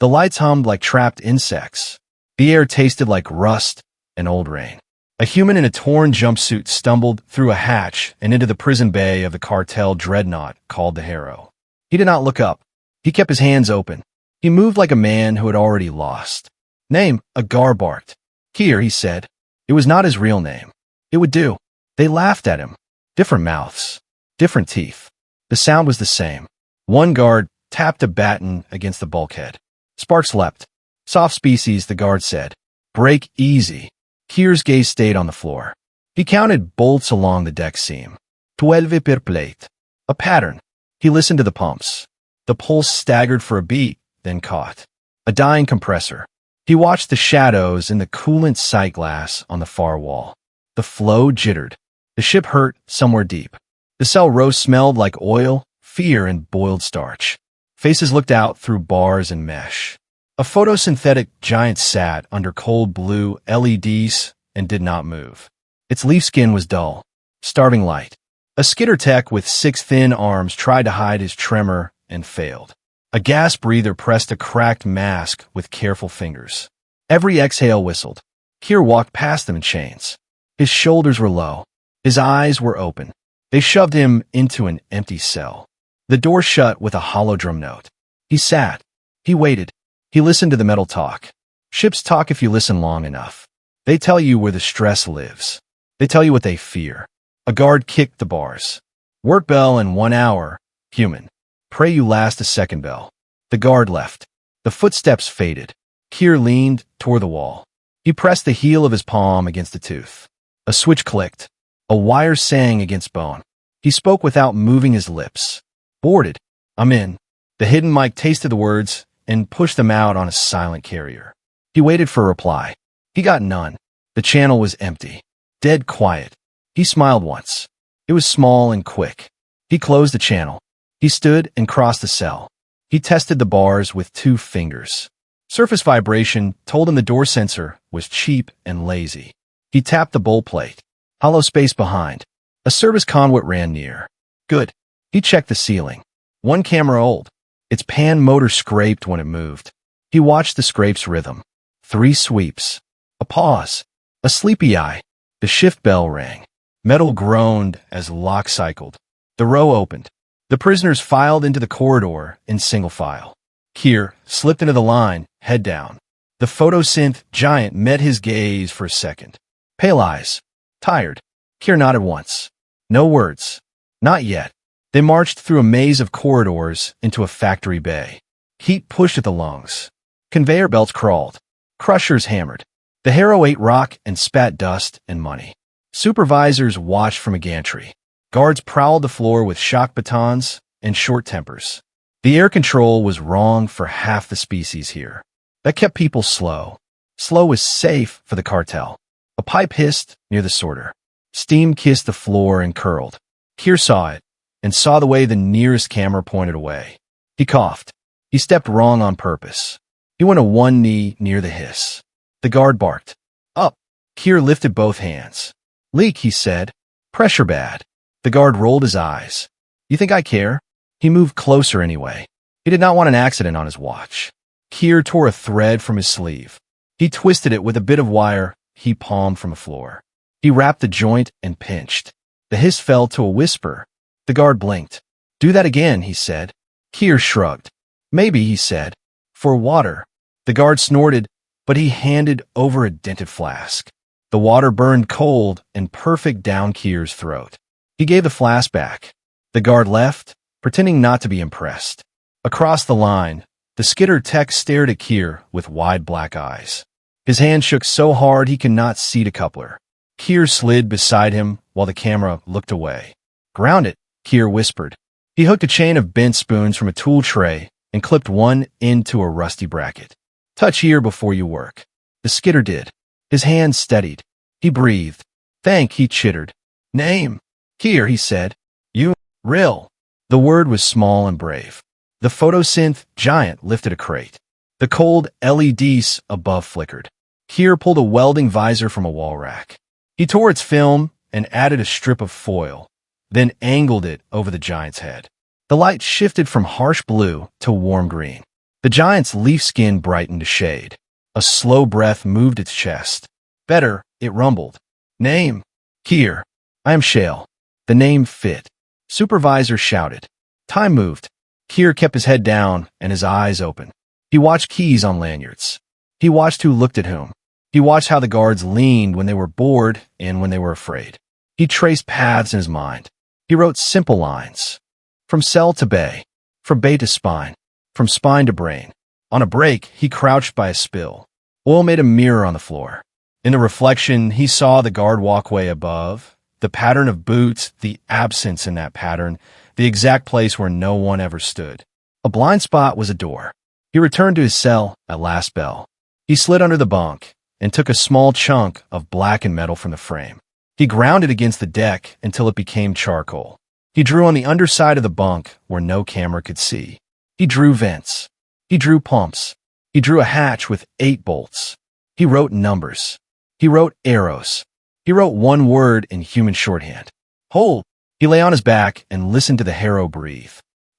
The lights hummed like trapped insects. The air tasted like rust and old rain. A human in a torn jumpsuit stumbled through a hatch and into the prison bay of the cartel dreadnought called the Harrow. He did not look up. He kept his hands open. He moved like a man who had already lost. Name, Agar barked. Here, he said. It was not his real name. It would do. They laughed at him. Different mouths. Different teeth. The sound was the same. One guard tapped a baton against the bulkhead. Sparks leapt. Soft species, the guard said. Break easy. Kier's gaze stayed on the floor. He counted bolts along the deck seam. 12 per plate. A pattern. He listened to the pumps. The pulse staggered for a beat, then caught. A dying compressor. He watched the shadows in the coolant sight glass on the far wall. The flow jittered. The ship hurt somewhere deep. The cell row smelled like oil, fear, and boiled starch. Faces looked out through bars and mesh. A photosynthetic giant sat under cold blue LEDs and did not move. Its leaf skin was dull, starving light. A skitter tech with 6 thin arms tried to hide his tremor and failed. A gas breather pressed a cracked mask with careful fingers. Every exhale whistled. Kier walked past them in chains. His shoulders were low. His eyes were open. They shoved him into an empty cell. The door shut with a hollow drum note. He sat. He waited. He listened to the metal talk. Ships talk if you listen long enough. They tell you where the stress lives. They tell you what they fear. A guard kicked the bars. Work bell in 1 hour. Human. Pray you last a second bell. The guard left. The footsteps faded. Kier leaned toward the wall. He pressed the heel of his palm against the tooth. A switch clicked. A wire sang against bone. He spoke without moving his lips. Boarded. I'm in. The hidden mic tasted the words and pushed them out on a silent carrier. He waited for a reply. He got none. The channel was empty. Dead quiet. He smiled once. It was small and quick. He closed the channel. He stood and crossed the cell. He tested the bars with 2 fingers. Surface vibration told him the door sensor was cheap and lazy. He tapped the bowl plate. Hollow space behind. A service conduit ran near. Good. He checked the ceiling. 1 camera old. Its pan motor scraped when it moved. He watched the scrape's rhythm. 3 sweeps. A pause. A sleepy eye. The shift bell rang. Metal groaned as lock cycled. The row opened. The prisoners filed into the corridor in single file. Kier slipped into the line, head down. The photosynth giant met his gaze for a second. Pale eyes. Tired. Kier nodded once. No words. Not yet. They marched through a maze of corridors into a factory bay. Heat pushed at the lungs. Conveyor belts crawled. Crushers hammered. The Harrow ate rock and spat dust and money. Supervisors watched from a gantry. Guards prowled the floor with shock batons and short tempers. The air control was wrong for half the species here. That kept people slow. Slow was safe for the cartel. A pipe hissed near the sorter. Steam kissed the floor and curled. Kier saw it, and saw the way the nearest camera pointed away. He coughed. He stepped wrong on purpose. He went to one knee near the hiss. The guard barked. Up. Kier lifted both hands. Leak, he said. Pressure bad. The guard rolled his eyes. You think I care? He moved closer anyway. He did not want an accident on his watch. Kier tore a thread from his sleeve. He twisted it with a bit of wire he palmed from the floor. He wrapped the joint and pinched. The hiss fell to a whisper. The guard blinked. Do that again, he said. Kier shrugged. Maybe, he said. For water. The guard snorted, but he handed over a dented flask. The water burned cold and perfect down Kier's throat. He gave the flask back. The guard left, pretending not to be impressed. Across the line, the skitter tech stared at Kier with wide black eyes. His hand shook so hard he could not seat a coupler. Kier slid beside him while the camera looked away. Ground it, Kier whispered. He hooked a chain of bent spoons from a tool tray and clipped one into a rusty bracket. Touch here before you work. The skitter did. His hand steadied. He breathed. Thank, he chittered. Name. Kier, he said. You. Rill. The word was small and brave. The photosynth giant lifted a crate. The cold LEDs above flickered. Kier pulled a welding visor from a wall rack. He tore its film and added a strip of foil, then angled it over the giant's head. The light shifted from harsh blue to warm green. The giant's leaf skin brightened to shade. A slow breath moved its chest. Better, it rumbled. Name? Kier. I am Shale. The name fit. Supervisor shouted. Time moved. Kier kept his head down and his eyes open. He watched keys on lanyards. He watched who looked at whom. He watched how the guards leaned when they were bored and when they were afraid. He traced paths in his mind. He wrote simple lines. From cell to bay. From bay to spine. From spine to brain. On a break, he crouched by a spill. Oil made a mirror on the floor. In the reflection, he saw the guard walkway above, the pattern of boots, the absence in that pattern, the exact place where no one ever stood. A blind spot was a door. He returned to his cell at last bell. He slid under the bunk and took a small chunk of blackened metal from the frame. He ground it against the deck until it became charcoal. He drew on the underside of the bunk where no camera could see. He drew vents. He drew pumps. He drew a hatch with 8 bolts. He wrote numbers. He wrote arrows. He wrote one word in human shorthand. Hold. He lay on his back and listened to the harrow breathe.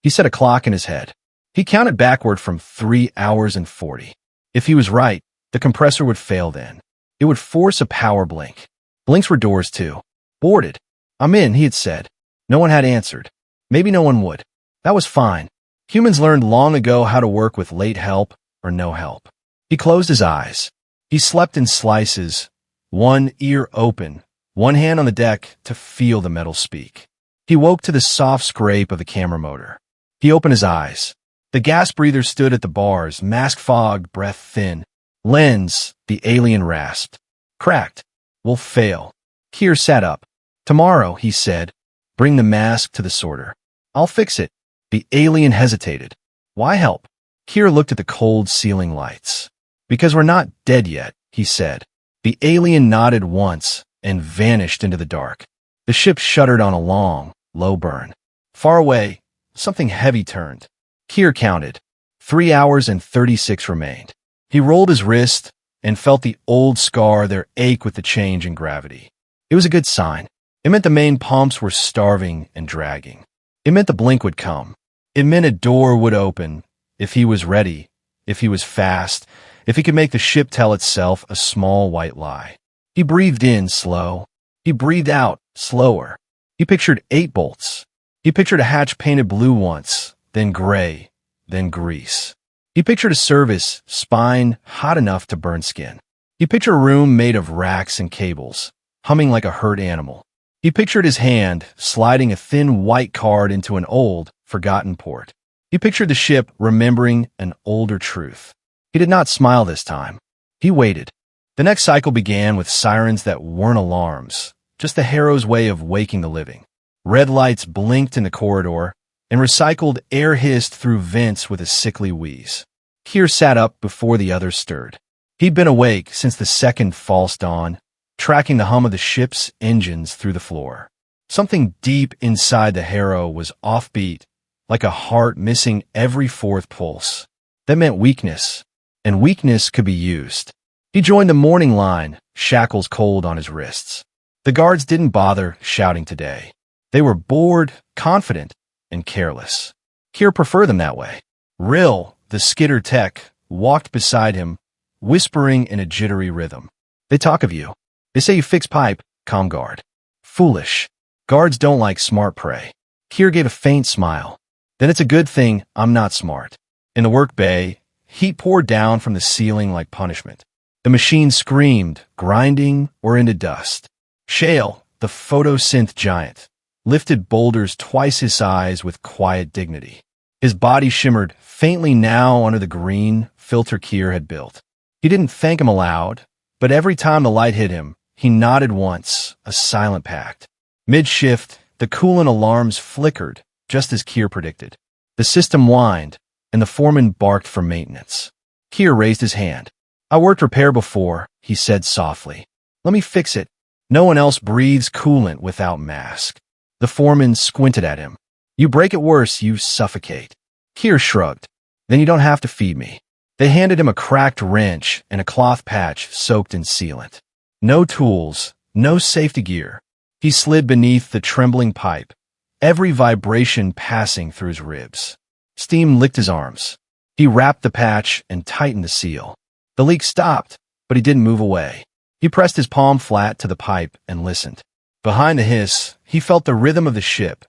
He set a clock in his head. He counted backward from 3 hours and 40. If he was right, the compressor would fail then. It would force a power blink. Blinks were doors too. Boarded. I'm in, he had said. No one had answered. Maybe no one would. That was fine. Humans learned long ago how to work with late help or no help. He closed his eyes. He slept in slices, one ear open, one hand on the deck to feel the metal speak. He woke to the soft scrape of the camera motor. He opened his eyes. The gas breather stood at the bars, mask fogged, breath thin. Lens, the alien rasped. Cracked. Will fail. Kier sat up. Tomorrow, he said, bring the mask to the sorter. I'll fix it. The alien hesitated. Why help? Kier looked at the cold ceiling lights. Because we're not dead yet, he said. The alien nodded once and vanished into the dark. The ship shuddered on a long, low burn. Far away, something heavy turned. Kier counted. 3 hours and 36 remained. He rolled his wrist and felt the old scar there ache with the change in gravity. It was a good sign. It meant the main pumps were starving and dragging. It meant the blink would come. It meant a door would open, if he was ready, if he was fast, if he could make the ship tell itself a small white lie. He breathed in slow. He breathed out slower. He pictured 8 bolts. He pictured a hatch painted blue once, then gray, then grease. He pictured a service, spine hot enough to burn skin. He pictured a room made of racks and cables, humming like a hurt animal. He pictured his hand sliding a thin white card into an old, forgotten port. He pictured the ship remembering an older truth. He did not smile this time. He waited. The next cycle began with sirens that weren't alarms, just the harrow's way of waking the living. Red lights blinked in the corridor, and recycled air hissed through vents with a sickly wheeze. Kier sat up before the others stirred. He'd been awake since the second false dawn, tracking the hum of the ship's engines through the floor. Something deep inside the harrow was offbeat, like a heart missing every fourth pulse. That meant weakness, and weakness could be used. He joined the morning line, shackles cold on his wrists. The guards didn't bother shouting today. They were bored, confident, and careless. Kier preferred them that way. Rill, the skidder tech, walked beside him, whispering in a jittery rhythm. They talk of you. They say you fix pipe, comm guard. Foolish. Guards don't like smart prey. Kier gave a faint smile. Then it's a good thing I'm not smart. In the work bay, heat poured down from the ceiling like punishment. The machine screamed, grinding or into dust. Shale, the photosynth giant, lifted boulders twice his size with quiet dignity. His body shimmered faintly now under the green filter Kier had built. He didn't thank him aloud, but every time the light hit him, he nodded once, a silent pact. Mid-shift, the coolant alarms flickered, just as Kier predicted. The system whined, and the foreman barked for maintenance. Kier raised his hand. I worked repair before, he said softly. Let me fix it. No one else breathes coolant without mask. The foreman squinted at him. You break it worse, you suffocate. Kier shrugged. Then you don't have to feed me. They handed him a cracked wrench and a cloth patch soaked in sealant. No tools, no safety gear. He slid beneath the trembling pipe, every vibration passing through his ribs. Steam licked his arms. He wrapped the patch and tightened the seal. The leak stopped, but he didn't move away. He pressed his palm flat to the pipe and listened. Behind the hiss, he felt the rhythm of the ship.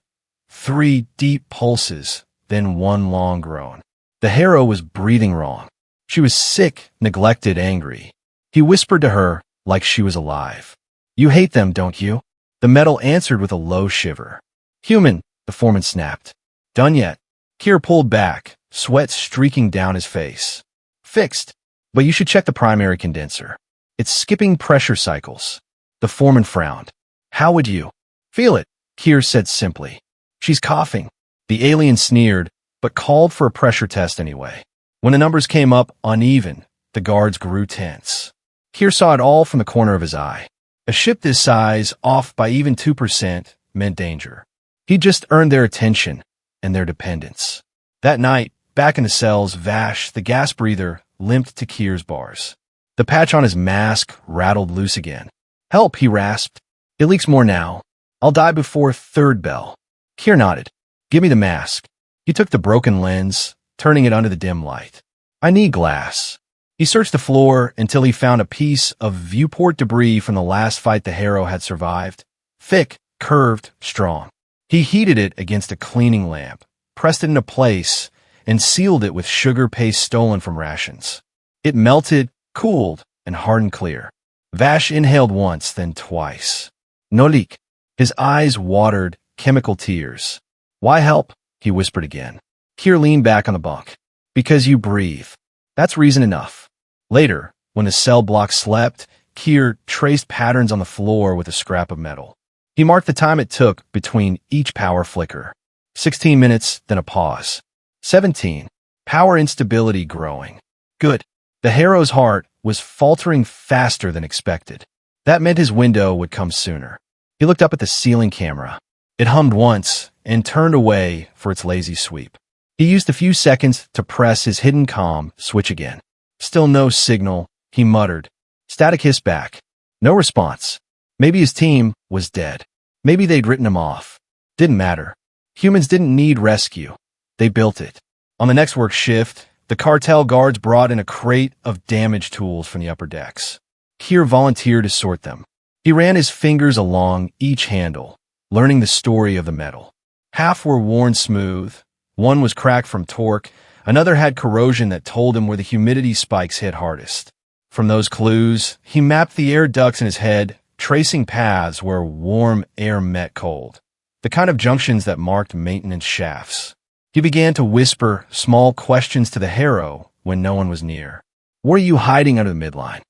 3 deep pulses, then 1 long groan. The Harrow was breathing wrong. She was sick, neglected, angry. He whispered to her like she was alive. "You hate them, don't you?" The metal answered with a low shiver. "Human," the foreman snapped. "Done yet?" Kier pulled back, sweat streaking down his face. "Fixed, but you should check the primary condenser. It's skipping pressure cycles." The foreman frowned. "How would you?" "Feel it," Kier said simply. "She's coughing." The alien sneered, but called for a pressure test anyway. When the numbers came up uneven, the guards grew tense. Kier saw it all from the corner of his eye. A ship this size, off by even 2%, meant danger. He'd just earned their attention and their dependence. That night, back in the cells, Vash, the gas breather, limped to Kier's bars. The patch on his mask rattled loose again. "Help," he rasped. "It leaks more now. I'll die before 3rd bell." Kier nodded. "Give me the mask." He took the broken lens, turning it under the dim light. "I need glass." He searched the floor until he found a piece of viewport debris from the last fight the Harrow had survived. Thick, curved, strong. He heated it against a cleaning lamp, pressed it into place, and sealed it with sugar paste stolen from rations. It melted, cooled, and hardened clear. Vash inhaled once, then twice. No leak. His eyes watered, chemical tears. "Why help?" he whispered again. Kier leaned back on the bunk. "Because you breathe. That's reason enough." Later, when the cell block slept, Kier traced patterns on the floor with a scrap of metal. He marked the time it took between each power flicker. 16 minutes, then a pause. 17. Power instability growing. Good. The Harrow's heart was faltering faster than expected. That meant his window would come sooner. He looked up at the ceiling camera. It hummed once and turned away for its lazy sweep. He used a few seconds to press his hidden comm switch again. Still no signal, he muttered. Static hissed back. No response. Maybe his team was dead. Maybe they'd written him off. Didn't matter. Humans didn't need rescue. They built it. On the next work shift, the cartel guards brought in a crate of damaged tools from the upper decks. Kier volunteered to sort them. He ran his fingers along each handle, learning the story of the metal. Half were worn smooth. One was cracked from torque. Another had corrosion that told him where the humidity spikes hit hardest. From those clues, he mapped the air ducts in his head, tracing paths where warm air met cold, the kind of junctions that marked maintenance shafts. He began to whisper small questions to the Harrow when no one was near. "What are you hiding under the midline?"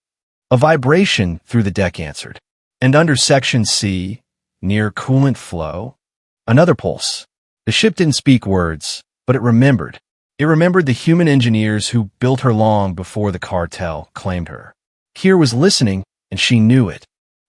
A vibration through the deck answered. "And under Section C, near coolant flow?" Another pulse. The ship didn't speak words, but it remembered. It remembered the human engineers who built her long before the cartel claimed her. Kier was listening, and she knew it.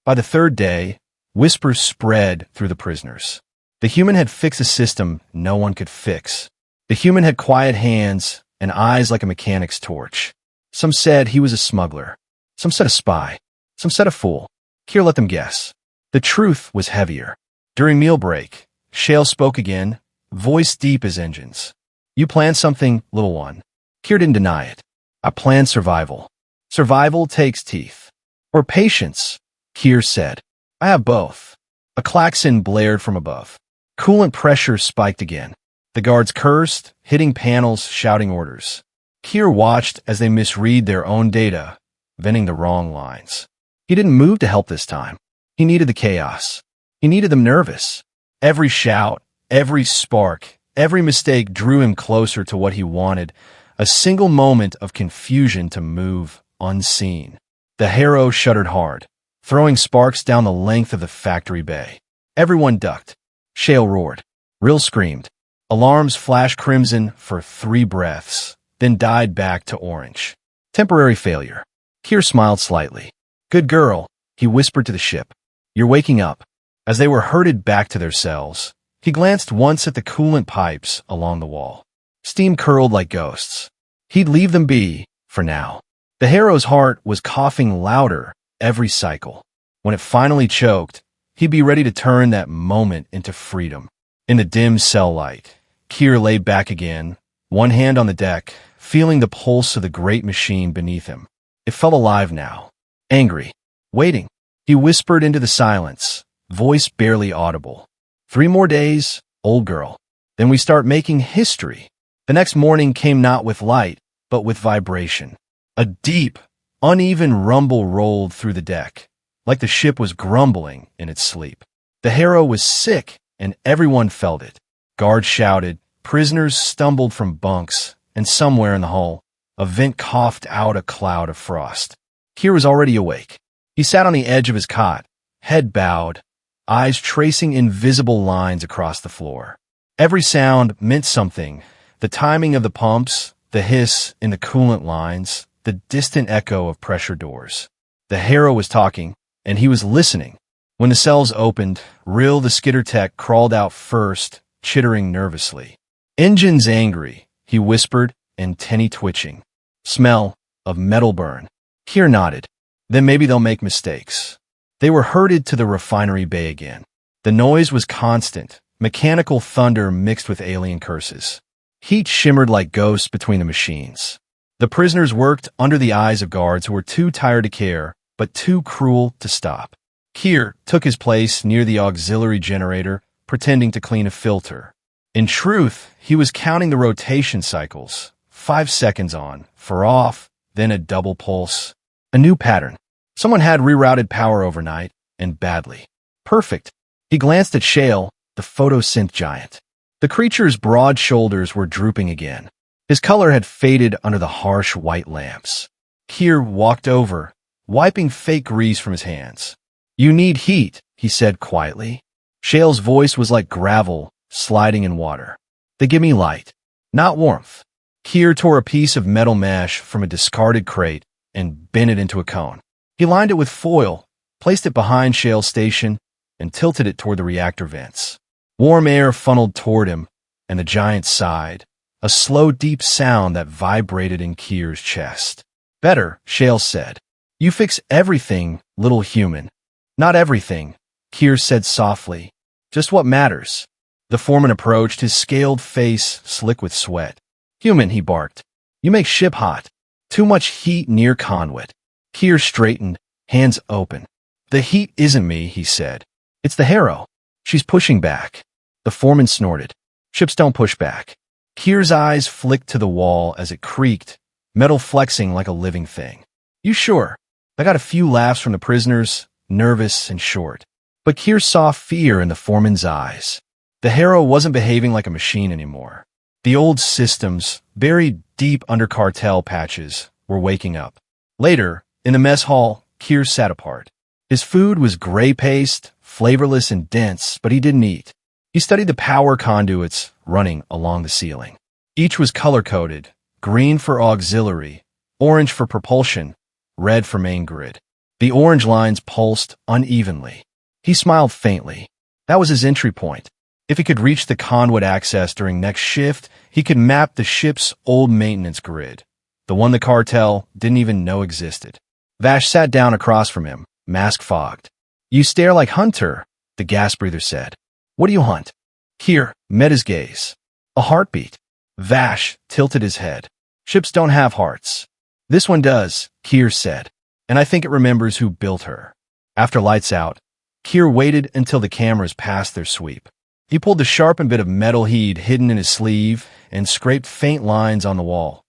By the third day, whispers spread through the prisoners. The human had fixed a system no one could fix. The human had quiet hands and eyes like a mechanic's torch. Some said he was a smuggler. Some said a spy. Some said a fool. Kier let them guess. The truth was heavier. During meal break, Shale spoke again, voice deep as engines. "You planned something, little one." Kier didn't deny it. "I planned survival. Survival takes teeth." "Or patience," Kier said. "I have both." A klaxon blared from above. Coolant pressure spiked again. The guards cursed, hitting panels, shouting orders. Kier watched as they misread their own data, venting the wrong lines. He didn't move to help this time. He needed the chaos. He needed them nervous. Every shout, every spark, every mistake drew him closer to what he wanted, a single moment of confusion to move unseen. The Harrow shuddered hard, throwing sparks down the length of the factory bay. Everyone ducked. Shale roared. Rill screamed. Alarms flashed crimson for 3 breaths, then died back to orange. Temporary failure. Kier smiled slightly. "Good girl," he whispered to the ship. "You're waking up." As they were herded back to their cells, he glanced once at the coolant pipes along the wall. Steam curled like ghosts. He'd leave them be, for now. The Harrow's heart was coughing louder every cycle. When it finally choked, he'd be ready to turn that moment into freedom. In the dim cell light, Kier lay back again, one hand on the deck, feeling the pulse of the great machine beneath him. It felt alive now. Angry. Waiting. He whispered into the silence, voice barely audible. 3 more days, old girl. Then we start making history. The next morning came not with light, but with vibration. A deep, uneven rumble rolled through the deck, like the ship was grumbling in its sleep. The Harrow was sick, and everyone felt it. Guards shouted, prisoners stumbled from bunks, and somewhere in the hull, a vent coughed out a cloud of frost. Keir was already awake. He sat on the edge of his cot, head bowed, eyes tracing invisible lines across the floor. Every sound meant something. The timing of the pumps, the hiss in the coolant lines, the distant echo of pressure doors. The Harrow was talking, and he was listening. When the cells opened, Rill the skitter tech crawled out first, chittering nervously. "Engine's angry," he whispered, antennae twitching. "Smell of metal burn." Keir nodded. "Then maybe they'll make mistakes." They were herded to the refinery bay again. The noise was constant, mechanical thunder mixed with alien curses. Heat shimmered like ghosts between the machines. The prisoners worked under the eyes of guards who were too tired to care, but too cruel to stop. Keir took his place near the auxiliary generator, pretending to clean a filter. In truth, he was counting the rotation cycles. 5 seconds on, 4 off, then a double pulse. A new pattern. Someone had rerouted power overnight, and badly. Perfect. He glanced at Shale, the photosynth giant. The creature's broad shoulders were drooping again. His color had faded under the harsh white lamps. Keir walked over, wiping fake grease from his hands. "You need heat," he said quietly. Shale's voice was like gravel sliding in water. "They give me light, not warmth." Keir tore a piece of metal mesh from a discarded crate and bent it into a cone. He lined it with foil, placed it behind Shale's station, and tilted it toward the reactor vents. Warm air funneled toward him, and the giant sighed, a slow, deep sound that vibrated in Keir's chest. "Better," Shale said. "You fix everything, little human." "Not everything," Keir said softly. "Just what matters." The foreman approached, his scaled face slick with sweat. "Human," he barked. "You make ship hot. Too much heat near conduit." Keir straightened, hands open. "The heat isn't me," he said. "It's the Harrow. She's pushing back." The foreman snorted. "Ships don't push back." Keir's eyes flicked to the wall as it creaked, metal flexing like a living thing. "You sure?" I got a few laughs from the prisoners, nervous and short. But Keir saw fear in the foreman's eyes. The Harrow wasn't behaving like a machine anymore. The old systems, buried deep under cartel patches, were waking up. Later, in the mess hall, Keir sat apart. His food was gray paste, flavorless and dense, but he didn't eat. He studied the power conduits running along the ceiling. Each was color-coded, green for auxiliary, orange for propulsion, red for main grid. The orange lines pulsed unevenly. He smiled faintly. That was his entry point. If he could reach the conduit access during next shift, he could map the ship's old maintenance grid, the one the cartel didn't even know existed. Vash sat down across from him, mask fogged. "You stare like Hunter," the gas breather said. "What do you hunt?" Keir met his gaze. "A heartbeat." Vash tilted his head. "Ships don't have hearts." "This one does," Keir said, "and I think it remembers who built her." After lights out, Keir waited until the cameras passed their sweep. He pulled the sharpened bit of metal he'd hidden in his sleeve and scraped faint lines on the wall.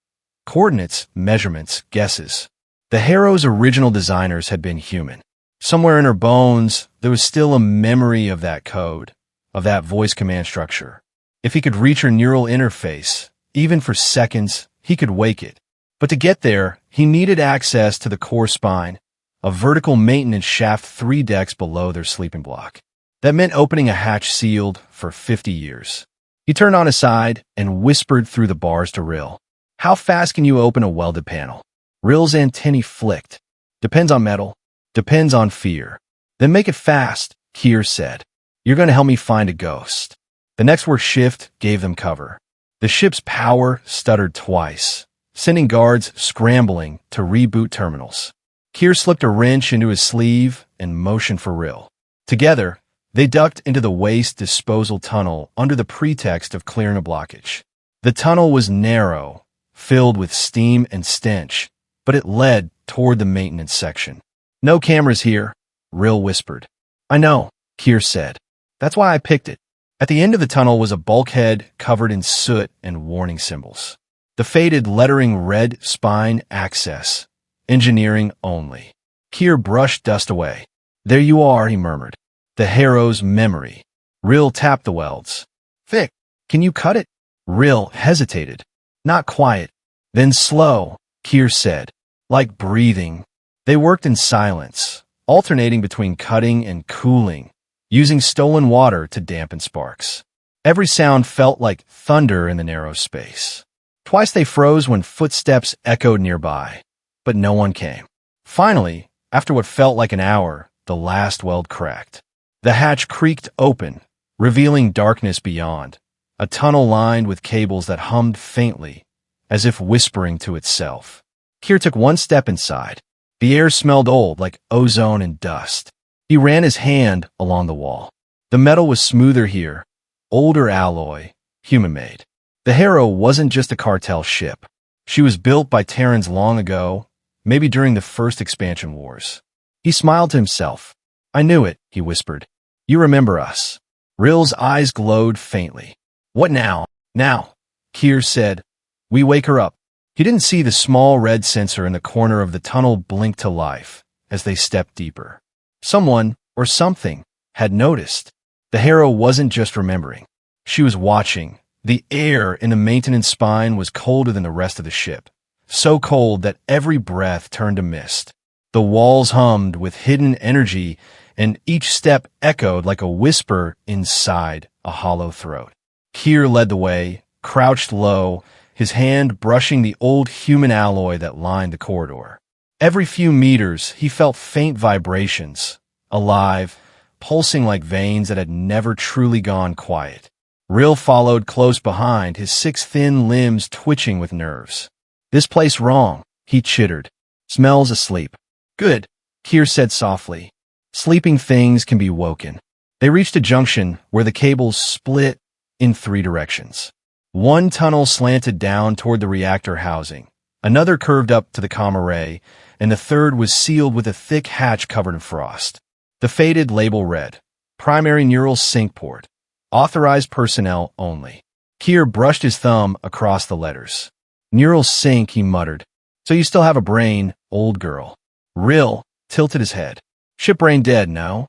Coordinates, measurements, guesses. The Harrow's original designers had been human. Somewhere in her bones, there was still a memory of that code, of that voice command structure. If he could reach her neural interface, even for seconds, he could wake it. But to get there, he needed access to the core spine, a vertical maintenance shaft 3 decks below their sleeping block. That meant opening a hatch sealed for 50 years. He turned on his side and whispered through the bars to Rill. "How fast can you open a welded panel?" Rill's antennae flicked. "Depends on metal. Depends on fear." "Then make it fast," Keir said. "You're going to help me find a ghost." The next work shift gave them cover. The ship's power stuttered twice, sending guards scrambling to reboot terminals. Keir slipped a wrench into his sleeve and motioned for Rill. Together, they ducked into the waste disposal tunnel under the pretext of clearing a blockage. The tunnel was narrow, filled with steam and stench, but it led toward the maintenance section. "No cameras here," Rill whispered. "I know," Kier said. "That's why I picked it." At the end of the tunnel was a bulkhead covered in soot and warning symbols. The faded lettering read Spine Access, Engineering Only. Kier brushed dust away. "There you are," he murmured. "The Harrow's memory." Rill tapped the welds. "Vic, can you cut it?" Rill hesitated. "Not quiet." "Then slow," Kier said. "Like breathing." They worked in silence, alternating between cutting and cooling, using stolen water to dampen sparks. Every sound felt like thunder in the narrow space. Twice they froze when footsteps echoed nearby, but no one came. Finally, after what felt like an hour, the last weld cracked. The hatch creaked open, revealing darkness beyond, a tunnel lined with cables that hummed faintly, as if whispering to itself. Kier took one step inside. The air smelled old, like ozone and dust. He ran his hand along the wall. The metal was smoother here, older alloy, human-made. The Harrow wasn't just a cartel ship. She was built by Terrans long ago, maybe during the first expansion wars. He smiled to himself. "I knew it," he whispered. "You remember us." Rill's eyes glowed faintly. "What now?" "Now," Kier said. "We wake her up." He didn't see the small red sensor in the corner of the tunnel blink to life as they stepped deeper. Someone, or something, had noticed. The Harrow wasn't just remembering. She was watching. The air in the maintenance spine was colder than the rest of the ship, so cold that every breath turned to mist. The walls hummed with hidden energy, and each step echoed like a whisper inside a hollow throat. Kier led the way, crouched low, his hand brushing the old human alloy that lined the corridor. Every few meters, he felt faint vibrations, alive, pulsing like veins that had never truly gone quiet. Rill followed close behind, his 6 thin limbs twitching with nerves. "This place wrong," he chittered. "Smells asleep." "Good," Kier said softly. "Sleeping things can be woken." They reached a junction where the cables split in 3 directions. One tunnel slanted down toward the reactor housing, another curved up to the comm array, and the third was sealed with a thick hatch covered in frost. The faded label read, "Primary Neural Sync Port. Authorized personnel only." Kier brushed his thumb across the letters. "Neural sync," he muttered. "So you still have a brain, old girl." Rill tilted his head. "Ship brain dead, no?"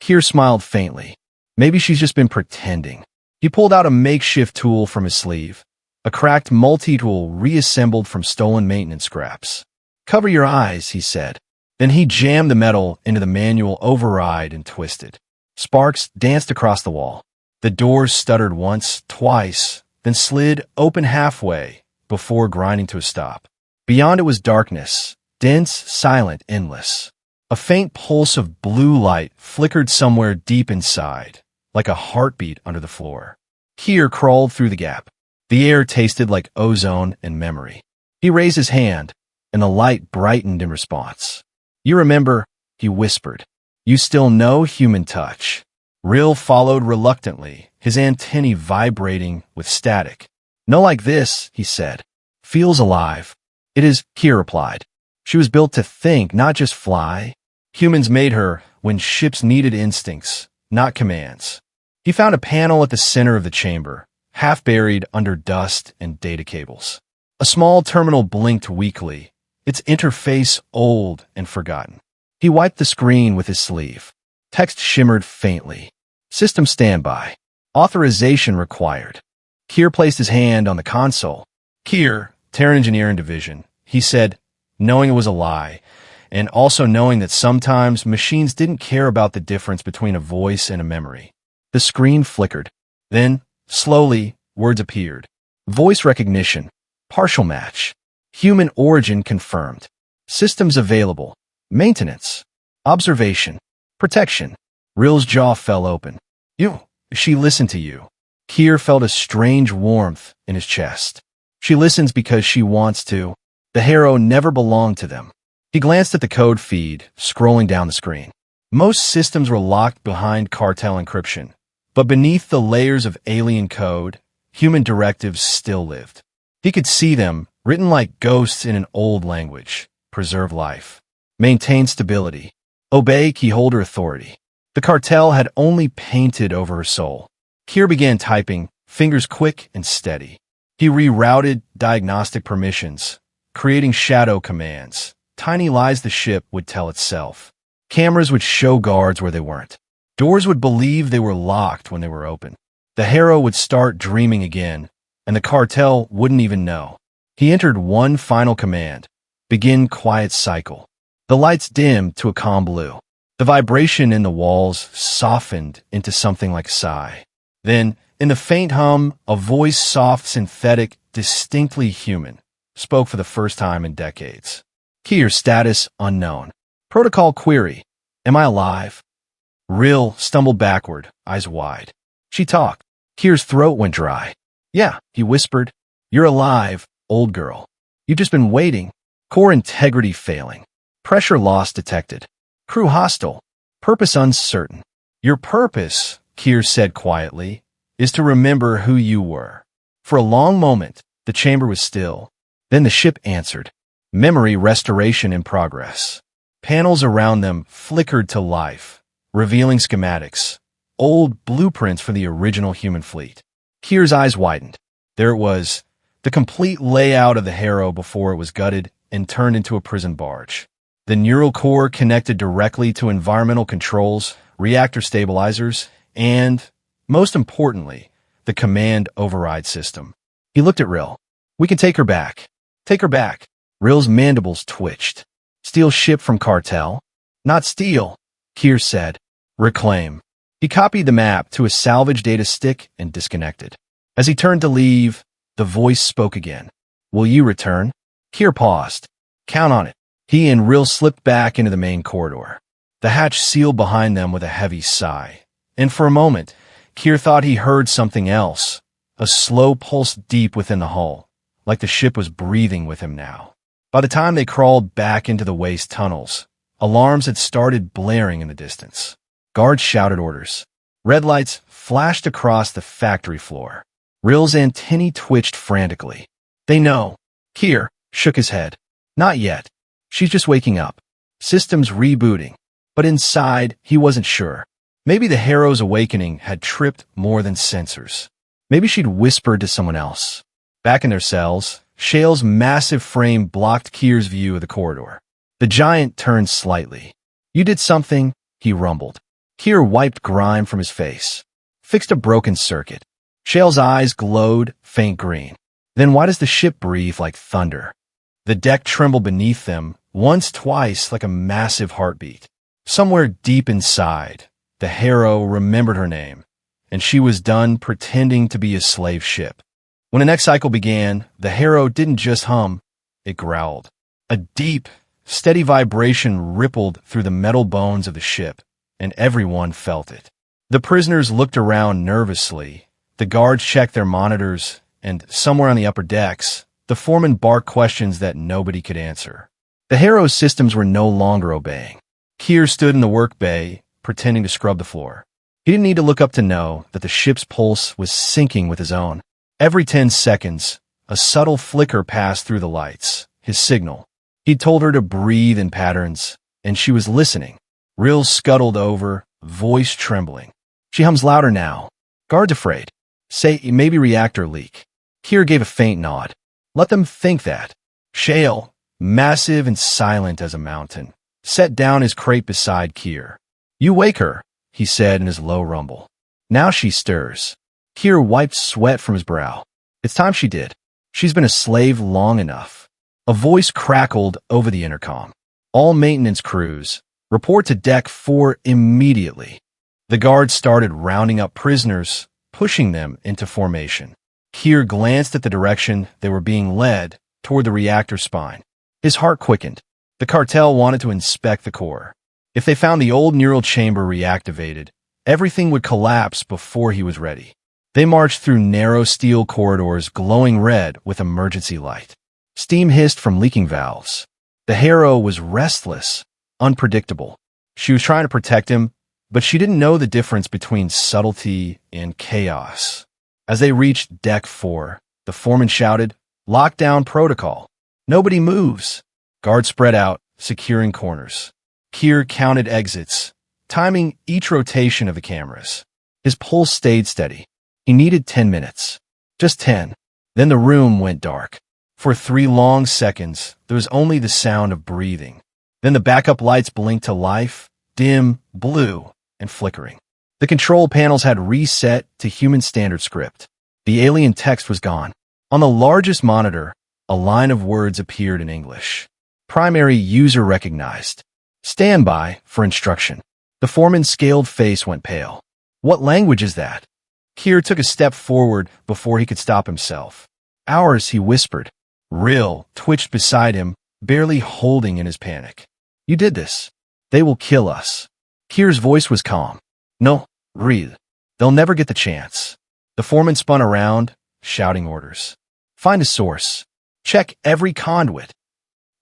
Kier smiled faintly. "Maybe she's just been pretending." He pulled out a makeshift tool from his sleeve, a cracked multi-tool reassembled from stolen maintenance scraps. "Cover your eyes," he said. Then he jammed the metal into the manual override and twisted. Sparks danced across the wall. The doors stuttered once, twice, then slid open halfway before grinding to a stop. Beyond it was darkness, dense, silent, endless. A faint pulse of blue light flickered somewhere deep inside, like a heartbeat under the floor. Kier crawled through the gap. The air tasted like ozone and memory. He raised his hand, and the light brightened in response. "You remember," he whispered. "You still know human touch." Rill followed reluctantly, his antennae vibrating with static. "No like this," he said. "Feels alive." "It is," Kier replied. "She was built to think, not just fly. Humans made her when ships needed instincts, not commands." He found a panel at the center of the chamber, half buried under dust and data cables. A small terminal blinked weakly, its interface old and forgotten. He wiped the screen with his sleeve. Text shimmered faintly. "System standby. Authorization required." Kier placed his hand on the console. "Kier, Terran Engineering Division," he said, knowing it was a lie, and also knowing that sometimes machines didn't care about the difference between a voice and a memory. The screen flickered. Then, slowly, words appeared. Voice recognition. Partial match. Human origin confirmed. Systems available. Maintenance. Observation. Protection. Rill's jaw fell open. She listened to you." Kier felt a strange warmth in his chest. "She listens because she wants to." The Harrow never belonged to them. He glanced at the code feed, scrolling down the screen. Most systems were locked behind cartel encryption, but beneath the layers of alien code, human directives still lived. He could see them, written like ghosts in an old language. Preserve life. Maintain stability. Obey keyholder authority. The cartel had only painted over her soul. Kier began typing, fingers quick and steady. He rerouted diagnostic permissions, creating shadow commands. Tiny lies the ship would tell itself. Cameras would show guards where they weren't. Doors would believe they were locked when they were open. The Harrow would start dreaming again, and the cartel wouldn't even know. He entered one final command. Begin quiet cycle. The lights dimmed to a calm blue. The vibration in the walls softened into something like a sigh. Then, in the faint hum, a voice, soft, synthetic, distinctly human, spoke for the first time in decades. Kier status unknown. Protocol query. Am I alive? Rill stumbled backward, eyes wide. She talked. Kier's throat went dry. Yeah, he whispered. You're alive, old girl. You've just been waiting. Core integrity failing. Pressure loss detected. Crew hostile. Purpose uncertain. Your purpose, Kier said quietly, is to remember who you were. For a long moment, the chamber was still. Then the ship answered. Memory restoration in progress. Panels around them flickered to life, revealing schematics, old blueprints for the original human fleet. Kier's eyes widened. There it was, the complete layout of the Harrow before it was gutted and turned into a prison barge. The neural core connected directly to environmental controls, reactor stabilizers, and, most importantly, the command override system. He looked at Rill. We can take her back. Take her back. Rill's mandibles twitched. Steal ship from cartel? Not steal, Kier said. Reclaim. He copied the map to a salvage data stick and disconnected. As he turned to leave, the voice spoke again. Will you return? Kier paused. Count on it. He and Rill slipped back into the main corridor. The hatch sealed behind them with a heavy sigh. And for a moment, Kier thought he heard something else, a slow pulse deep within the hull, like the ship was breathing with him now. By the time they crawled back into the waste tunnels, alarms had started blaring in the distance. Guards shouted orders. Red lights flashed across the factory floor. Rill's antennae twitched frantically. They know. Kier shook his head. Not yet. She's just waking up. Systems rebooting. But inside, he wasn't sure. Maybe the Harrow's awakening had tripped more than sensors. Maybe she'd whispered to someone else. Back in their cells, Shale's massive frame blocked Kier's view of the corridor. The giant turned slightly. You did something, he rumbled. Kier wiped grime from his face. Fixed a broken circuit. Shale's eyes glowed faint green. Then why does the ship breathe like thunder? The deck trembled beneath them, once, twice, like a massive heartbeat. Somewhere deep inside, the Harrow remembered her name, and she was done pretending to be a slave ship. When the next cycle began, the Harrow didn't just hum, it growled. A deep, steady vibration rippled through the metal bones of the ship, and everyone felt it. The prisoners looked around nervously. The guards checked their monitors, and somewhere on the upper decks, the foreman barked questions that nobody could answer. The Harrow's systems were no longer obeying. Kier stood in the work bay, pretending to scrub the floor. He didn't need to look up to know that the ship's pulse was syncing with his own. Every 10 seconds, a subtle flicker passed through the lights, his signal. He'd told her to breathe in patterns, and she was listening. Rill scuttled over, voice trembling. She hums louder now. Guards afraid. Say, maybe reactor leak. Kier gave a faint nod. Let them think that. Shale, massive and silent as a mountain, set down his crate beside Kier. You wake her, he said in his low rumble. Now she stirs. Kier wiped sweat from his brow. It's time she did. She's been a slave long enough. A voice crackled over the intercom. All maintenance crews, report to Deck 4 immediately. The guards started rounding up prisoners, pushing them into formation. Kier glanced at the direction they were being led, toward the reactor spine. His heart quickened. The cartel wanted to inspect the core. If they found the old neural chamber reactivated, everything would collapse before he was ready. They marched through narrow steel corridors glowing red with emergency light. Steam hissed from leaking valves. The Harrow was restless, unpredictable. She was trying to protect him, but she didn't know the difference between subtlety and chaos. As they reached Deck 4, the foreman shouted, Lockdown protocol. Nobody moves. Guards spread out, securing corners. Kier counted exits, timing each rotation of the cameras. His pulse stayed steady. He needed 10 minutes. Just 10. Then the room went dark. For 3 long seconds, there was only the sound of breathing. Then the backup lights blinked to life, dim, blue, and flickering. The control panels had reset to human standard script. The alien text was gone. On the largest monitor, a line of words appeared in English. Primary user recognized. Stand by for instruction. The foreman's scaled face went pale. What language is that? Kier took a step forward before he could stop himself. Ours, he whispered. Rill twitched beside him, barely holding in his panic. You did this. They will kill us. Kier's voice was calm. No, Rill. They'll never get the chance. The foreman spun around, shouting orders. Find a source. Check every conduit.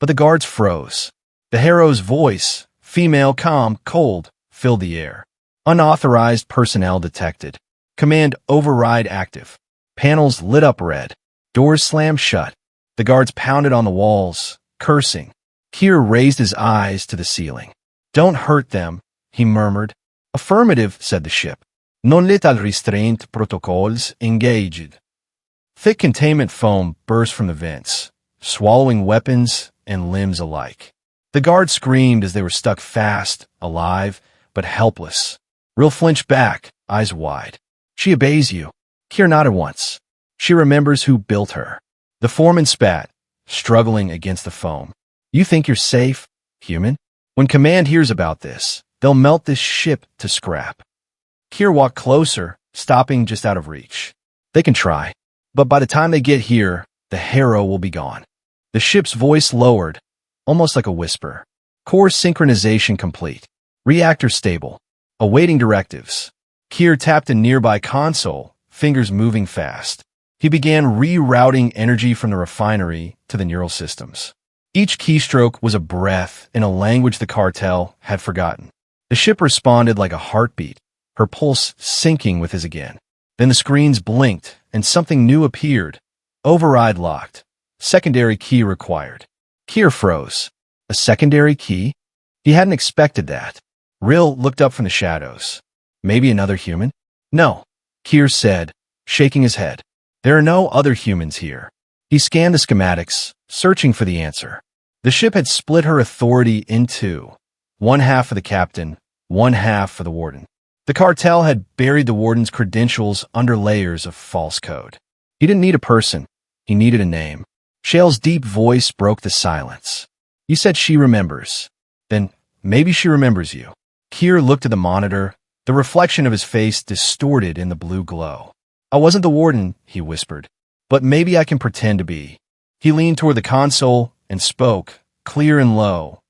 But the guards froze. The hero's voice, female, calm, cold, filled the air. Unauthorized personnel detected. Command override active. Panels lit up red. Doors slammed shut. The guards pounded on the walls, cursing. Kier raised his eyes to the ceiling. Don't hurt them, he murmured. Affirmative, said the ship. Non-lethal restraint protocols engaged. Thick containment foam burst from the vents, swallowing weapons and limbs alike. The guards screamed as they were stuck fast, alive, but helpless. Rill flinched back, eyes wide. She obeys you. Kier nodded once. She remembers who built her. The foreman spat, struggling against the foam. You think you're safe, human? When command hears about this, they'll melt this ship to scrap. Kier walked closer, stopping just out of reach. They can try, but by the time they get here, the hero will be gone. The ship's voice lowered, almost like a whisper. Core synchronization complete. Reactor stable. Awaiting directives. Kier tapped a nearby console, fingers moving fast. He began rerouting energy from the refinery to the neural systems. Each keystroke was a breath in a language the cartel had forgotten. The ship responded like a heartbeat, her pulse syncing with his again. Then the screens blinked, and something new appeared. Override locked. Secondary key required. Kier froze. A secondary key? He hadn't expected that. Rill looked up from the shadows. Maybe another human? No, Kier said, shaking his head. There are no other humans here. He scanned the schematics, searching for the answer. The ship had split her authority in two. One half for the captain, one half for the warden. The cartel had buried the warden's credentials under layers of false code. He didn't need a person. He needed a name. Shale's deep voice broke the silence. You said she remembers. Then maybe she remembers you. Kier looked at the monitor, the reflection of his face distorted in the blue glow. I wasn't the warden, he whispered, but maybe I can pretend to be. He leaned toward the console and spoke, clear and low.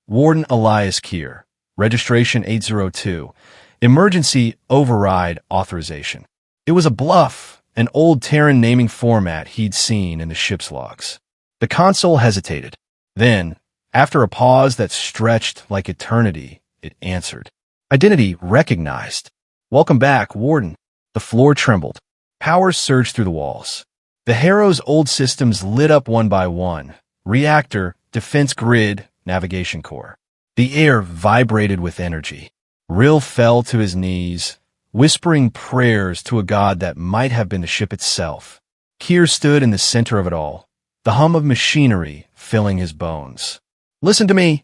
Warden Elias Kier, registration 802, emergency override authorization. It was a bluff, an old Terran naming format he'd seen in the ship's logs. The console hesitated. Then, after a pause that stretched like eternity, it answered. Identity recognized. Welcome back, Warden. The floor trembled. Power surged through the walls. The Harrow's old systems lit up one by one. Reactor, defense grid, navigation core. The air vibrated with energy. Rill fell to his knees, whispering prayers to a god that might have been the ship itself. Kier stood in the center of it all, the hum of machinery filling his bones. Listen to me,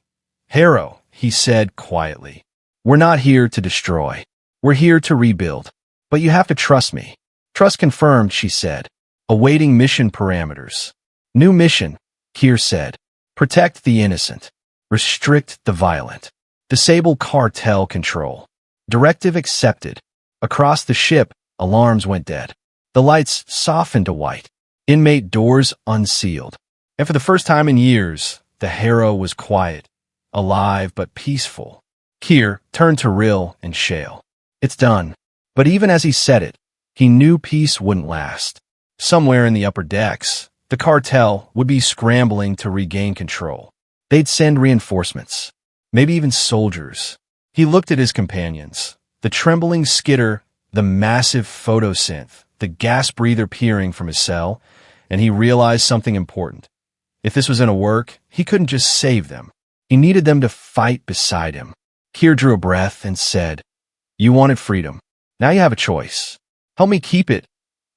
Harrow, he said quietly. We're not here to destroy. We're here to rebuild. But you have to trust me. Trust confirmed, she said. Awaiting mission parameters. New mission, Kier said. Protect the innocent. Restrict the violent. Disable cartel control. Directive accepted. Across the ship, alarms went dead. The lights softened to white. Inmate doors unsealed. And for the first time in years, the Harrow was quiet, alive but peaceful. Kier turned to Rill and Shale. It's done. But even as he said it, he knew peace wouldn't last. Somewhere in the upper decks, the cartel would be scrambling to regain control. They'd send reinforcements, maybe even soldiers. He looked at his companions, the trembling skitter, the massive photosynth, the gas breather peering from his cell, and he realized something important. If this was gonna work, he couldn't just save them. He needed them to fight beside him. Kier drew a breath and said, "You wanted freedom. Now you have a choice. Help me keep it,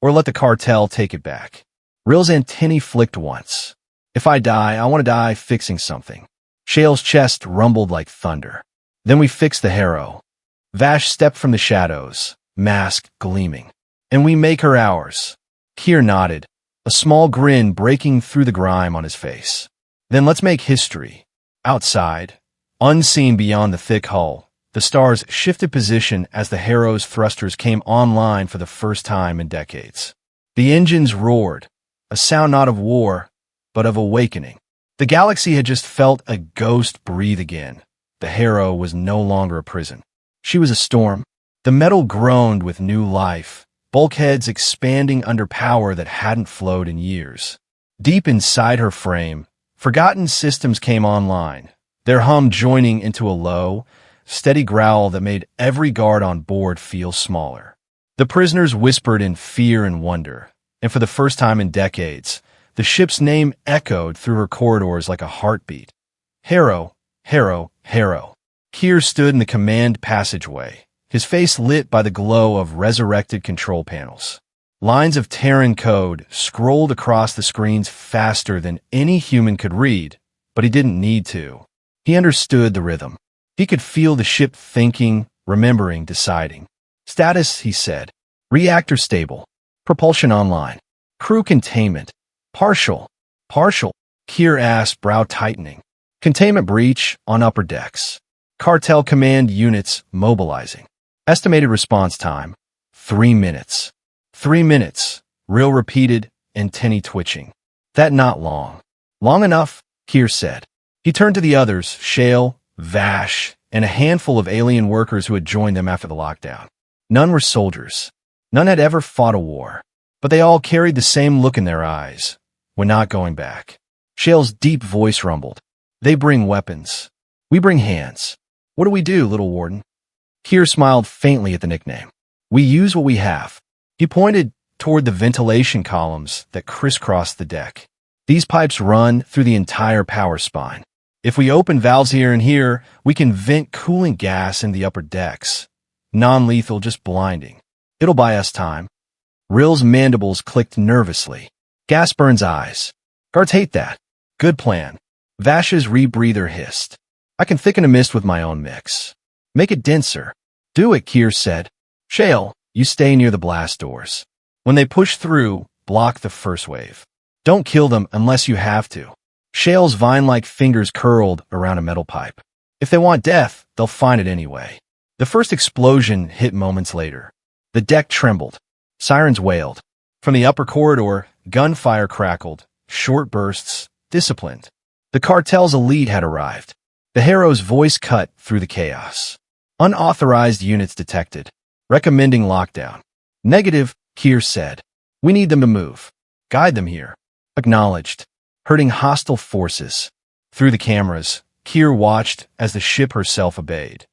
or let the cartel take it back." Ril's antennae flicked once. "If I die, I want to die fixing something." Shale's chest rumbled like thunder. "Then we fix the harrow." Vash stepped from the shadows, mask gleaming. "And we make her ours." Kier nodded, a small grin breaking through the grime on his face. "Then let's make history." Outside, unseen beyond the thick hull, the stars shifted position as the harrow's thrusters came online for the first time in decades. The engines roared, a sound not of war, but of awakening. The galaxy had just felt a ghost breathe again. The harrow was no longer a prison. She was a storm. The metal groaned with new life, bulkheads expanding under power that hadn't flowed in years. Deep inside her frame, forgotten systems came online, their hum joining into a low, steady growl that made every guard on board feel smaller. The prisoners whispered in fear and wonder, and for the first time in decades, the ship's name echoed through her corridors like a heartbeat. Harrow, Harrow, Harrow. Kier stood in the command passageway, his face lit by the glow of resurrected control panels. Lines of Terran code scrolled across the screens faster than any human could read, but he didn't need to. He understood the rhythm. He could feel the ship thinking, remembering, deciding. "Status," he said. "Reactor stable. Propulsion online. Crew containment. Partial." "Partial?" Kier asked, brow tightening. "Containment breach on upper decks. Cartel command units mobilizing. Estimated response time, 3 minutes." 3 minutes, Ril repeated, antennae twitching. "That not long." "Long enough," Kier said. He turned to the others, Shale, Vash, and a handful of alien workers who had joined them after the lockdown. None were soldiers. None had ever fought a war. But they all carried the same look in their eyes. "We're not going back." Shale's deep voice rumbled. "They bring weapons. We bring hands. What do we do, little warden?" Kier smiled faintly at the nickname. "We use what we have." He pointed toward the ventilation columns that crisscrossed the deck. "These pipes run through the entire power spine. If we open valves here and here, we can vent cooling gas in the upper decks. Non-lethal, just blinding. It'll buy us time." Ril's mandibles clicked nervously. "Gas burns eyes. Guards hate that." "Good plan." Vash's rebreather hissed. "I can thicken a mist with my own mix. Make it denser." "Do it," Kier said. "Shale, you stay near the blast doors. When they push through, block the first wave. Don't kill them unless you have to." Shale's vine-like fingers curled around a metal pipe. "If they want death, they'll find it anyway." The first explosion hit moments later. The deck trembled. Sirens wailed. From the upper corridor, gunfire crackled, short bursts, disciplined. The cartel's elite had arrived. The Harrow's voice cut through the chaos. "Unauthorized units detected. Recommending lockdown." "Negative," Kier said. "We need them to move. Guide them here." "Acknowledged." Herding hostile forces. Through the cameras, Kier watched as the ship herself obeyed.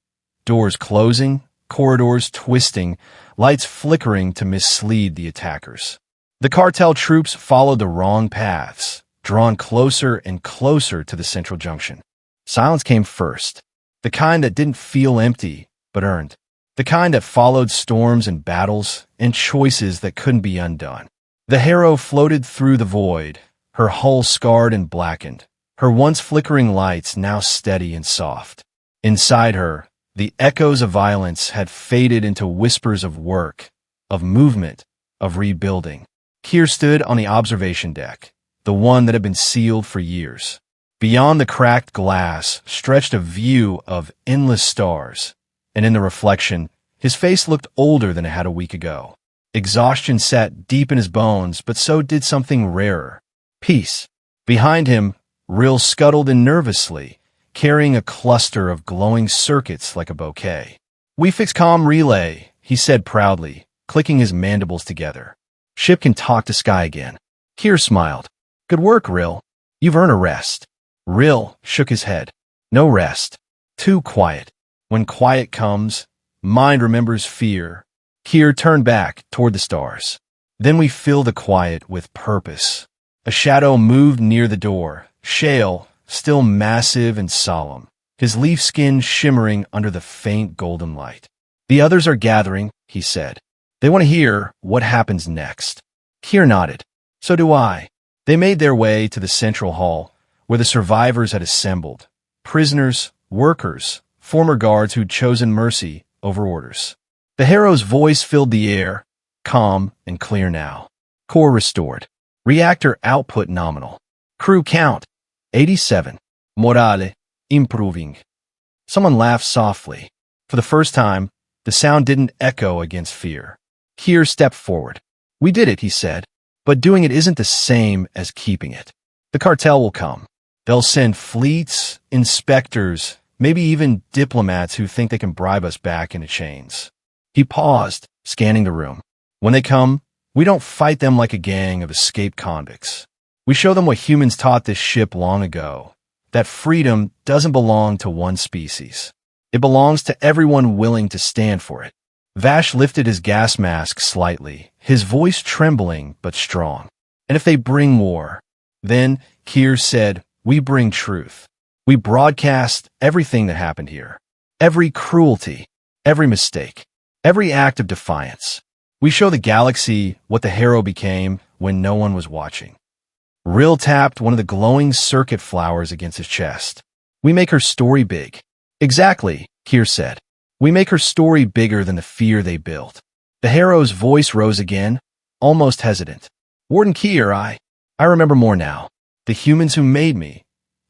Doors closing, corridors twisting, lights flickering to mislead the attackers. The cartel troops followed the wrong paths, drawn closer and closer to the central junction. Silence came first, the kind that didn't feel empty, but earned. The kind that followed storms and battles and choices that couldn't be undone. The Harrow floated through the void, her hull scarred and blackened, her once flickering lights now steady and soft. Inside her, the echoes of violence had faded into whispers of work, of movement, of rebuilding. Kier stood on the observation deck, the one that had been sealed for years. Beyond the cracked glass stretched a view of endless stars, and in the reflection, his face looked older than it had a week ago. Exhaustion sat deep in his bones, but so did something rarer. Peace. Behind him, Ril scuttled in nervously, carrying a cluster of glowing circuits like a bouquet. "We fix comm relay," he said proudly, clicking his mandibles together. "Ship can talk to sky again." Kier smiled. "Good work, Ril. You've earned a rest." Ril shook his head. "No rest. Too quiet. When quiet comes, mind remembers fear." Kier turned back toward the stars. Then we fill the quiet with purpose. A shadow moved near the door, Shale, still massive and solemn, his leaf skin shimmering under the faint golden light. The others are gathering, he said. They want to hear what happens next. Kier nodded. So do I. They made their way to the central hall, where the survivors had assembled. Prisoners, workers, former guards who'd chosen mercy over orders. The hero's voice filled the air, calm and clear now. Core restored. Reactor output nominal. Crew count, 87. Morale, improving. Someone laughed softly. For the first time, the sound didn't echo against fear. Kier stepped forward. We did it, he said. But doing it isn't the same as keeping it. The cartel will come. They'll send fleets, inspectors, maybe even diplomats who think they can bribe us back into chains. He paused, scanning the room. When they come, we don't fight them like a gang of escaped convicts. We show them what humans taught this ship long ago, that freedom doesn't belong to one species. It belongs to everyone willing to stand for it. Vash lifted his gas mask slightly, his voice trembling but strong. And if they bring war, then, Kier said, we bring truth. We broadcast everything that happened here. Every cruelty, every mistake, every act of defiance. We show the galaxy what the hero became when no one was watching. Rill tapped one of the glowing circuit flowers against his chest. We make her story big. Exactly, Kier said. We make her story bigger than the fear they built. The hero's voice rose again, almost hesitant. Warden Kier, I remember more now. The humans who made me.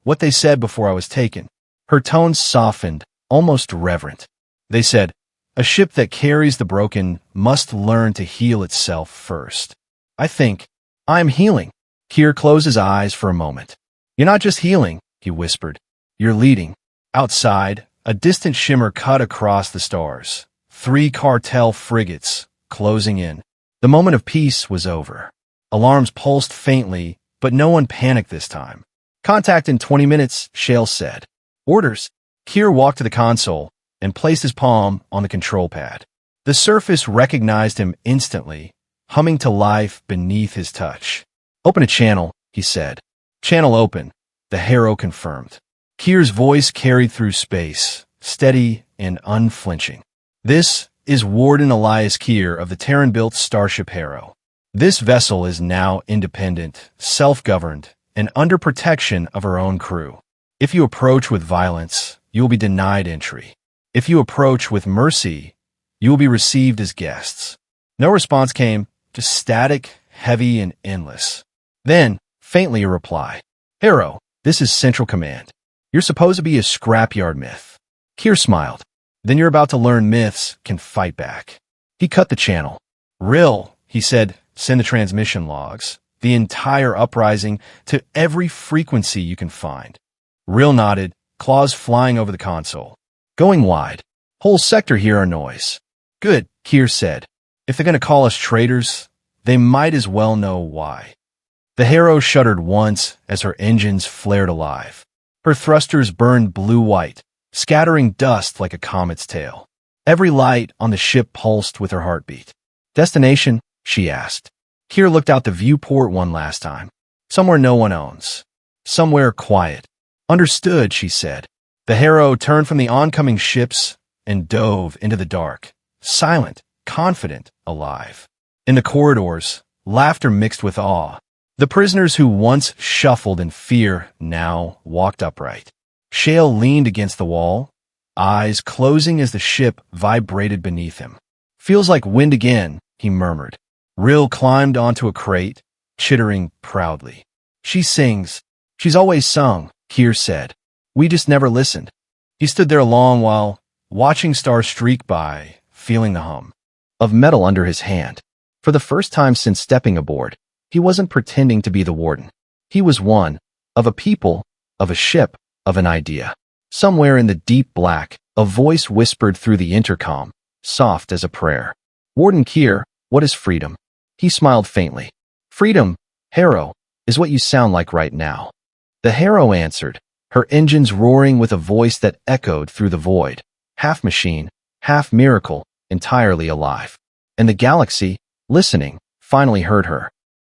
What they said before I was taken. Her tone softened, almost reverent. They said, a ship that carries the broken must learn to heal itself first. I think, I'm healing. Kier closed his eyes for a moment. You're not just healing, he whispered. You're leading. Outside, a distant shimmer cut across the stars. 3 cartel frigates, closing in. The moment of peace was over. Alarms pulsed faintly, but no one panicked this time. Contact in 20 minutes, Shale said. Orders. Kier walked to the console and placed his palm on the control pad. The surface recognized him instantly, humming to life beneath his touch. Open a channel, he said. Channel open, the hero confirmed. Kier's voice carried through space, steady and unflinching. This is Warden Elias Kier of the Terran-built Starship Harrow. This vessel is now independent, self-governed, and under protection of her own crew. If you approach with violence, you will be denied entry. If you approach with mercy, you will be received as guests. No response came, just static, heavy, and endless. Then, faintly a reply. Harrow, this is Central Command. You're supposed to be a scrapyard myth. Kier smiled. Then you're about to learn myths can fight back. He cut the channel. Rill, he said, send the transmission logs. The entire uprising to every frequency you can find. Rill nodded, claws flying over the console. Going wide. Whole sector hear our noise. Good, Kier said. If they're going to call us traitors, they might as well know why. The Harrow shuddered once as her engines flared alive. Her thrusters burned blue-white, scattering dust like a comet's tail. Every light on the ship pulsed with her heartbeat. Destination? She asked. Kier looked out the viewport one last time. Somewhere no one owns. Somewhere quiet. Understood, she said. The Harrow turned from the oncoming ships and dove into the dark, silent, confident, alive. In the corridors, laughter mixed with awe. The prisoners who once shuffled in fear now walked upright. Shale leaned against the wall, eyes closing as the ship vibrated beneath him. Feels like wind again, he murmured. Rill climbed onto a crate, chittering proudly. She sings. She's always sung, Kier said. We just never listened. He stood there a long while, watching stars streak by, feeling the hum of metal under his hand. For the first time since stepping aboard, he wasn't pretending to be the warden. He was one, of a people, of a ship, of an idea. Somewhere in the deep black, a voice whispered through the intercom, soft as a prayer. Warden Kier, what is freedom? He smiled faintly. Freedom, Harrow, is what you sound like right now. The Harrow answered, her engines roaring with a voice that echoed through the void. Half machine, half miracle, entirely alive. And the galaxy, listening, finally heard her.